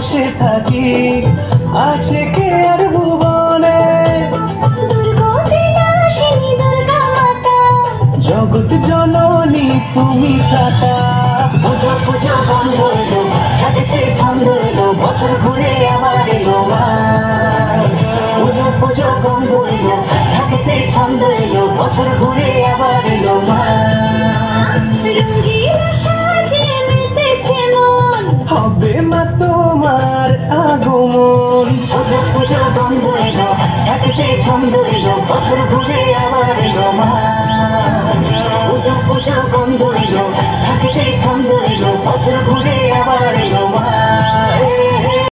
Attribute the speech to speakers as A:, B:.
A: বসে থাকি আছে কে আর ভুবনে। জগৎ জননী তুমি ত্রাতা। পুজো পুজো বন্ধ এলো, হাতেতে ছন্দ এলো, বছর ঘুরে আবার এলো মা। পুজো পুজো বন্ধ এলো, হাতেতে ছন্দ এলো, বছর ঘুরে আবার এলো মা। হবে মা তোমার আগমন। পুজো পুজো বন্ধ এলো, হাতেতে ছন্দ এলো, বছর ঘুরে আবার এলো মা। পুজো পুজো বন্ধ এলো, হাতেতে ছন্দ এলো, বছর ঘুরে আবার এলো।